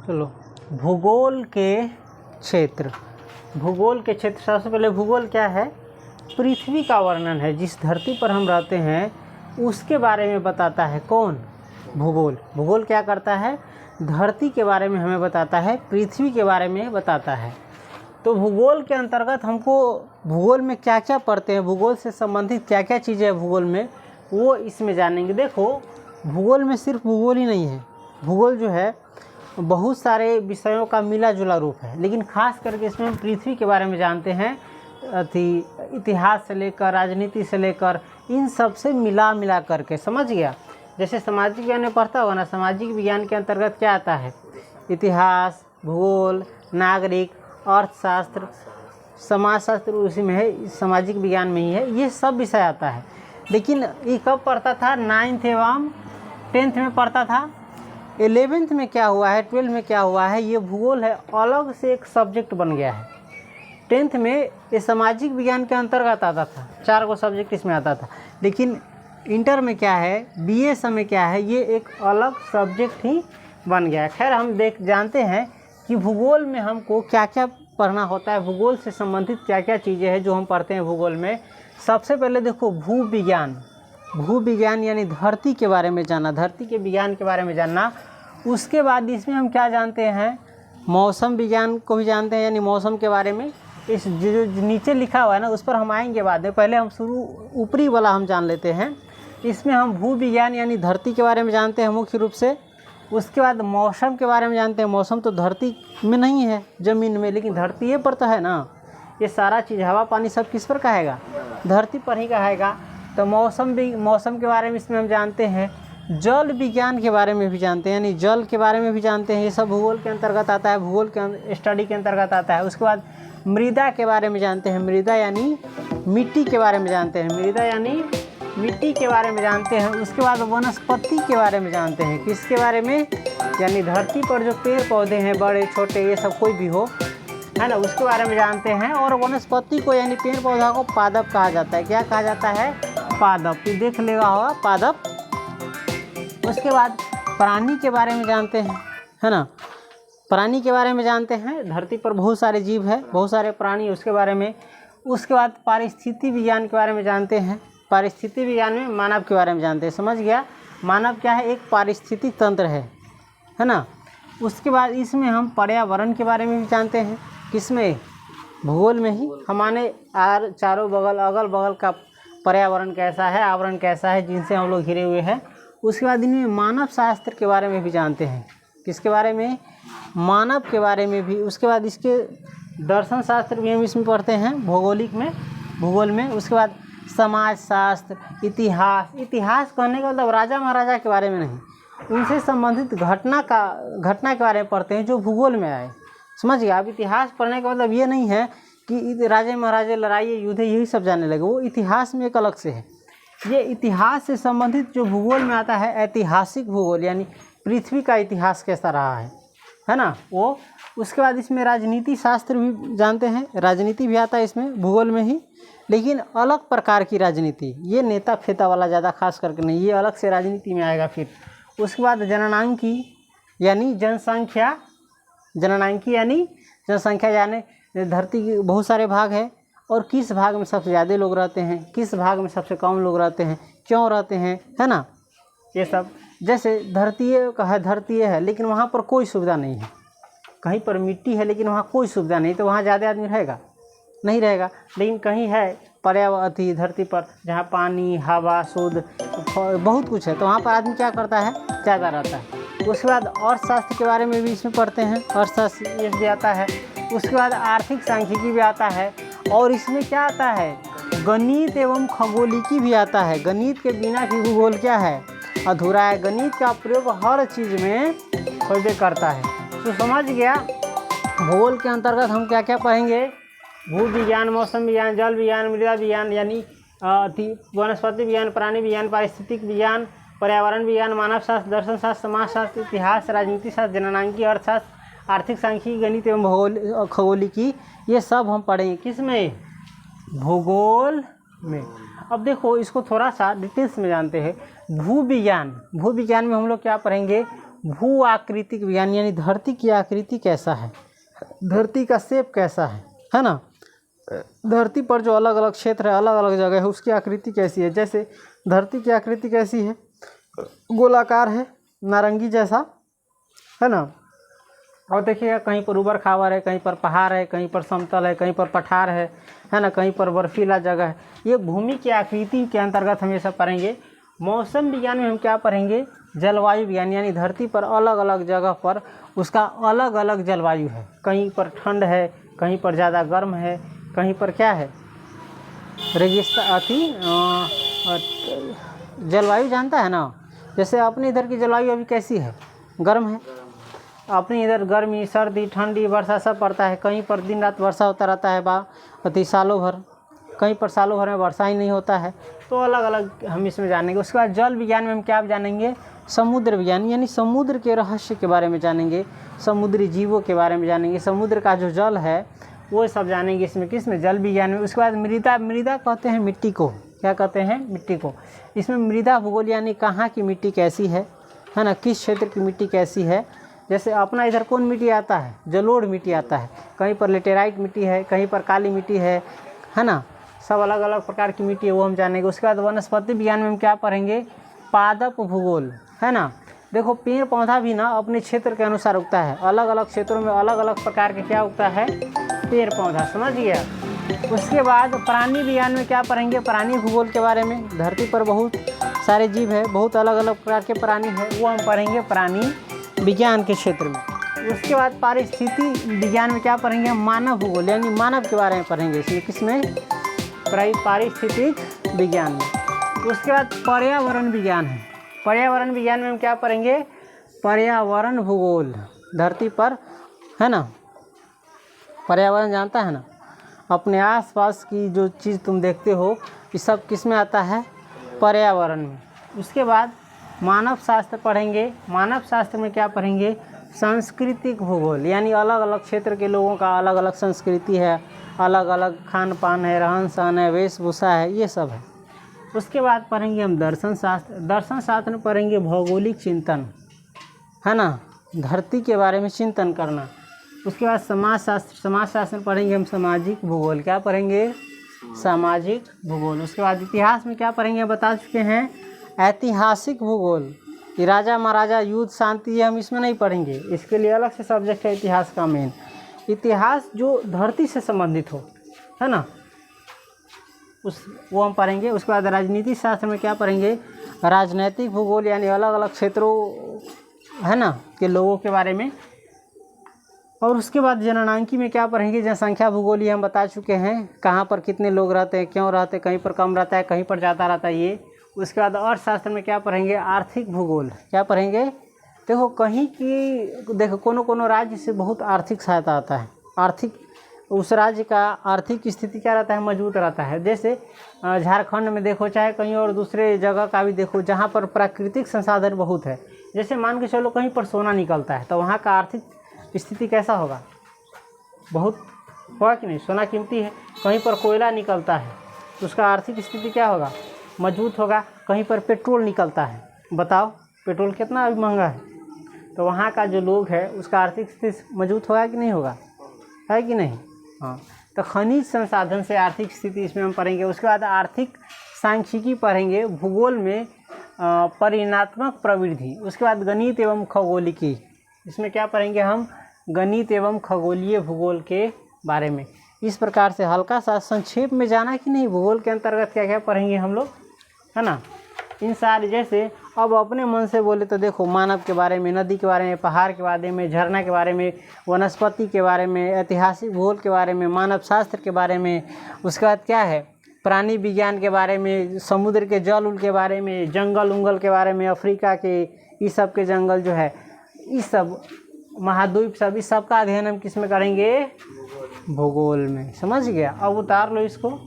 चलो, भूगोल के क्षेत्र। भूगोल के क्षेत्र, सबसे पहले भूगोल क्या है? पृथ्वी का वर्णन है, जिस धरती पर हम रहते हैं उसके बारे में बताता है। कौन? भूगोल। भूगोल क्या करता है? धरती के बारे में हमें बताता है, पृथ्वी के बारे में बताता है। तो भूगोल के अंतर्गत हमको भूगोल में क्या क्या पढ़ते हैं, भूगोल से संबंधित क्या क्या चीज़ें हैं भूगोल में, वो इसमें जानेंगे। देखो, भूगोल में सिर्फ भूगोल ही नहीं है। भूगोल जो है बहुत सारे विषयों का मिला जुला रूप है, लेकिन खास करके इसमें हम पृथ्वी के बारे में जानते हैं। इतिहास से लेकर, राजनीति से लेकर, इन सब से मिला करके, समझ गया? जैसे सामाजिक विज्ञान में पढ़ता होगा ना, सामाजिक विज्ञान के अंतर्गत क्या आता है? इतिहास, भूगोल, नागरिक, अर्थशास्त्र, समाजशास्त्र उसी में है, सामाजिक विज्ञान में ही है, ये सब विषय आता है। लेकिन ये कब पढ़ता था? 9th एवं 10th में पढ़ता था। 11th में क्या हुआ है, 12th में क्या हुआ है, ये भूगोल है अलग से एक सब्जेक्ट बन गया है। 10th में ये सामाजिक विज्ञान के अंतर्गत आता था, 4 सब्जेक्ट इसमें आता था। लेकिन इंटर में क्या है, BA समय क्या है, ये एक अलग सब्जेक्ट ही बन गया है। खैर, हम जानते हैं कि भूगोल में हमको क्या क्या पढ़ना होता है, भूगोल से संबंधित क्या क्या चीज़ें हैं जो हम पढ़ते हैं भूगोल में। सबसे पहले देखो, भूविज्ञान। भूविज्ञान यानी धरती के बारे में जानना, धरती के विज्ञान के बारे में जानना। उसके बाद इसमें हम क्या जानते हैं? मौसम विज्ञान को भी जानते हैं, यानी मौसम के बारे में। इस जो नीचे लिखा हुआ है ना, उस पर हम आएंगे बाद में। पहले हम ऊपरी वाला हम जान लेते हैं। इसमें हम भूविज्ञान यानी धरती के बारे में जानते हैं मुख्य रूप से। उसके बाद मौसम के बारे में जानते हैं। मौसम तो धरती में नहीं है, ज़मीन में, लेकिन धरती पर तो है ना। ये सारा चीज़, हवा पानी सब किस पर कहेगा? धरती पर ही कहेगा। तो मौसम के बारे में इसमें हम जानते हैं। जल विज्ञान के बारे में भी जानते हैं, यानी जल के बारे में भी जानते हैं। ये सब भूगोल के अंतर्गत आता है, भूगोल के स्टडी के अंतर्गत आता है। उसके बाद मृदा के बारे में जानते हैं। मृदा यानी मिट्टी के बारे में जानते हैं। मृदा यानी मिट्टी के बारे में जानते हैं। उसके बाद वनस्पति के बारे में जानते हैं। किसके बारे में? यानी धरती पर जो पेड़ पौधे हैं, बड़े छोटे, ये सब कोई भी हो, है ना, उसके बारे में जानते हैं। और वनस्पति को यानी पेड़ पौधा को पादप कहा जाता है। क्या कहा जाता है? पादप। ये देख लेगा होगा, पादप। उसके बाद प्राणी के बारे में जानते हैं, है ना, प्राणी के बारे में जानते हैं। धरती पर बहुत सारे जीव है, बहुत सारे प्राणी, उसके बारे में। उसके बाद पारिस्थितिक विज्ञान के बारे में जानते हैं। पारिस्थितिक विज्ञान में मानव के बारे में जानते हैं। समझ गया? मानव क्या है? एक पारिस्थितिक तंत्र है ना। उसके बाद इसमें हम पर्यावरण के बारे में भी जानते हैं। किसमें? भूगोल में ही। हमारे चारों बगल, अगल बगल का पर्यावरण कैसा है, आवरण कैसा है, जिनसे हम लोग घिरे हुए हैं। उसके बाद इनमें मानव शास्त्र के बारे में भी जानते हैं। किसके बारे में? मानव के बारे में भी। उसके बाद इसके दर्शन शास्त्र भी हम इसमें पढ़ते हैं, भौगोलिक में, भूगोल में। उसके बाद समाज शास्त्र, इतिहास। इतिहास कहने का मतलब राजा महाराजा के बारे में नहीं, उनसे संबंधित घटना के बारे में पढ़ते हैं जो भूगोल में आए। समझ गया? अब इतिहास पढ़ने का मतलब ये नहीं है कि राजे महाराजे, लड़ाई, युद्ध, यही सब जानने लगे। वो इतिहास में एक अलग से है। ये इतिहास से संबंधित जो भूगोल में आता है, ऐतिहासिक भूगोल, यानी पृथ्वी का इतिहास कैसा रहा है ना, वो। उसके बाद इसमें राजनीति शास्त्र भी जानते हैं। राजनीति भी आता है इसमें, भूगोल में ही, लेकिन अलग प्रकार की राजनीति। ये नेता फेता वाला ज़्यादा खास करके नहीं, ये अलग से राजनीति में आएगा फिर। उसके बाद जननांकी यानी जनसंख्या। जननांकी यानी जनसंख्या, यानी धरती के बहुत सारे भाग है, और किस भाग में सबसे ज़्यादा लोग रहते हैं, किस भाग में सबसे कम लोग रहते हैं, क्यों रहते हैं, है ना, ये सब। जैसे धरती है, लेकिन वहाँ पर कोई सुविधा नहीं है। कहीं पर मिट्टी है लेकिन वहाँ कोई सुविधा नहीं, तो वहाँ ज़्यादा आदमी रहेगा? नहीं रहेगा। लेकिन कहीं है पर्यावरण, धरती पर जहाँ पानी, हवा, शुद्ध, बहुत कुछ है, तो वहाँ पर आदमी क्या करता है? ज़्यादा रहता है। उसके बाद अर्थशास्त्र के बारे में भी इसमें पढ़ते हैं। अर्थशास्त्र ये भी आता है। उसके बाद आर्थिक सांख्यिकी भी आता है। और इसमें क्या आता है? गणित एवं खगोलिकी भी आता है। गणित के बिना भी भूगोल क्या है? अधूरा है। गणित का प्रयोग हर चीज़ में होबे करता है। तो समझ गया, भूगोल के अंतर्गत हम क्या क्या पढ़ेंगे? भू विज्ञान, मौसम विज्ञान, जल विज्ञान, मृदा विज्ञान यानी वनस्पति विज्ञान, प्राणी विज्ञान, पारिस्थितिक विज्ञान, पर्यावरण विज्ञान, मानव शास्त्र, दर्शन शास्त्र, समाज शास्त्र, इतिहास, राजनीति शास्त्र, जननांकी, अर्थशास्त्र, आर्थिक सांख्यिकी, गणित एवं खगोलिकी, ये सब हम पढ़ेंगे। किस में? भूगोल में। अब देखो, इसको थोड़ा सा डिटेल्स में जानते हैं। भू विज्ञान में हम लोग क्या पढ़ेंगे? भू आकृतिक विज्ञान यानी धरती की आकृति कैसा है, धरती का शेप कैसा है ना। धरती पर जो अलग अलग क्षेत्र है, अलग अलग जगह है, उसकी आकृति कैसी है। जैसे धरती की आकृति कैसी है, गोलाकार है, नारंगी जैसा, है ना। और देखिएगा कहीं पर उबड़ खाबड़ है, कहीं पर पहाड़ है, कहीं पर समतल है, कहीं पर पठार है ना, कहीं पर बर्फीला जगह है। ये भूमि की आकृति के अंतर्गत हम ये सब पढ़ेंगे। मौसम विज्ञान में हम क्या पढ़ेंगे, जलवायु विज्ञान यानी धरती पर अलग अलग जगह पर उसका अलग अलग जलवायु है। कहीं पर ठंड है, कहीं पर ज़्यादा गर्म है, कहीं पर क्या है रेगिस्तान जलवायु जानता है ना। जैसे अपने इधर की जलवायु अभी कैसी है, गर्म है। अपने इधर गर्मी, सर्दी, ठंडी, वर्षा सब पड़ता है। कहीं पर दिन रात वर्षा होता रहता है सालों भर, कहीं पर सालों भर में वर्षा ही नहीं होता है। तो अलग अलग हम इसमें जानेंगे। उसके बाद जल विज्ञान में हम क्या जानेंगे, समुद्र विज्ञान यानी समुद्र के रहस्य के बारे में जानेंगे, समुद्री जीवों के बारे में जानेंगे, समुद्र का जो जल है वो सब जानेंगे इसमें, किसमें, जल विज्ञान में। उसके बाद मृदा कहते हैं मिट्टी को, क्या कहते हैं, मिट्टी को। इसमें मृदा भूगोल यानी कहाँ की मिट्टी कैसी है ना, किस क्षेत्र की मिट्टी कैसी है। जैसे अपना इधर कौन मिट्टी आता है, जलोढ़ मिट्टी आता है, कहीं पर लेटेराइट मिट्टी है, कहीं पर काली मिट्टी है ना। सब अलग अलग प्रकार की मिट्टी है, वो हम जानेंगे। उसके बाद वनस्पति विज्ञान में हम क्या पढ़ेंगे, पादप भूगोल, है ना। देखो पेड़ पौधा भी ना अपने क्षेत्र के अनुसार उगता है। अलग अलग क्षेत्रों में अलग अलग प्रकार के क्या उगता है, पेड़ पौधा, समझ गया। उसके बाद प्राणी विज्ञान में क्या पढ़ेंगे, प्राणी भूगोल के बारे में। धरती पर बहुत सारे जीव है, बहुत अलग अलग प्रकार के प्राणी है, वो हम पढ़ेंगे प्राणी विज्ञान के क्षेत्र में। उसके बाद पारिस्थिति विज्ञान में क्या पढ़ेंगे, मानव भूगोल यानी मानव के बारे में पढ़ेंगे, इसलिए किसमें, पारिस्थितिक विज्ञान में। उसके बाद पर्यावरण विज्ञान है। पर्यावरण विज्ञान में हम क्या पढ़ेंगे, पर्यावरण भूगोल, धरती पर, है ना। पर्यावरण जानता है ना, अपने आसपास की जो चीज़ तुम देखते हो ये सब किस में आता है, पर्यावरण में। उसके बाद मानव शास्त्र पढ़ेंगे। मानव शास्त्र में क्या पढ़ेंगे, सांस्कृतिक भूगोल यानी अलग अलग क्षेत्र के लोगों का अलग अलग संस्कृति है, अलग अलग खान पान है, रहन सहन है, वेशभूषा है, ये सब है। उसके बाद पढ़ेंगे हम दर्शन शास्त्र। दर्शन शास्त्र में पढ़ेंगे भौगोलिक चिंतन, है ना, धरती के बारे में चिंतन करना। उसके बाद समाज शास्त्र। समाज शास्त्र में पढ़ेंगे हम सामाजिक भूगोल, क्या पढ़ेंगे, सामाजिक भूगोल। उसके बाद इतिहास में क्या पढ़ेंगे, बता चुके हैं, ऐतिहासिक भूगोल। ये राजा महाराजा, युद्ध, शांति, ये हम इसमें नहीं पढ़ेंगे, इसके लिए अलग से सब्जेक्ट है इतिहास का मेन। इतिहास जो धरती से संबंधित हो, है ना, वो हम पढ़ेंगे। उसके बाद राजनीति शास्त्र में क्या पढ़ेंगे, राजनैतिक भूगोल यानी अलग अलग क्षेत्रों, है ना, के लोगों के बारे में। और उसके बाद जननांकी में क्या पढ़ेंगे, जनसंख्या भूगोल, ये हम बता चुके हैं, कहाँ पर कितने लोग रहते हैं, क्यों रहते हैं, कहीं पर कम रहता है, कहीं पर ज़्यादा रहता है, ये। उसके बाद अर्थशास्त्र में क्या पढ़ेंगे, आर्थिक भूगोल, क्या पढ़ेंगे। देखो कहीं की, देखो कोनो राज्य से बहुत आर्थिक सहायता आता है, आर्थिक, उस राज्य का आर्थिक स्थिति क्या रहता है, मजबूत रहता है। जैसे झारखंड में देखो, चाहे कहीं और दूसरे जगह का भी देखो, जहाँ पर प्राकृतिक संसाधन बहुत है। जैसे मान के चलो कहीं पर सोना निकलता है, तो वहाँ का आर्थिक स्थिति कैसा होगा, बहुत होगा कि नहीं, सोना कीमती है। कहीं पर कोयला निकलता है तो उसका आर्थिक स्थिति क्या होगा, मजबूत होगा। कहीं पर पेट्रोल निकलता है, बताओ पेट्रोल कितना अभी महंगा है, तो वहाँ का जो लोग है उसका आर्थिक स्थिति मजबूत होगा कि नहीं होगा, है कि नहीं। हाँ, तो खनिज संसाधन से आर्थिक स्थिति इसमें हम पढ़ेंगे। उसके बाद आर्थिक सांख्यिकी पढ़ेंगे भूगोल में, परिमाणात्मक प्रवृत्ति। उसके बाद गणित एवं खगोलिकी, इसमें क्या पढ़ेंगे हम, गणित एवं खगोलीय भूगोल के बारे में। इस प्रकार से हल्का सा संक्षेप में जाना कि नहीं, भूगोल के अंतर्गत क्या क्या पढ़ेंगे हम लोग, है ना। इन सारे, जैसे अब अपने मन से बोले तो देखो, मानव के बारे में, नदी के बारे में, पहाड़ के बारे में, झरना के बारे में, वनस्पति के बारे में, ऐतिहासिक भूगोल के बारे में, मानव शास्त्र के बारे में। उसके बाद क्या है, प्राणी विज्ञान के बारे में, समुद्र के जल उल के बारे में, जंगल उंगल के बारे में, अफ्रीका के इस सब के जंगल जो है, इस सब महाद्वीप सब, इस सब का अध्ययन हम किस में करेंगे, भूगोल में। समझ गया, अब उतार लो इसको।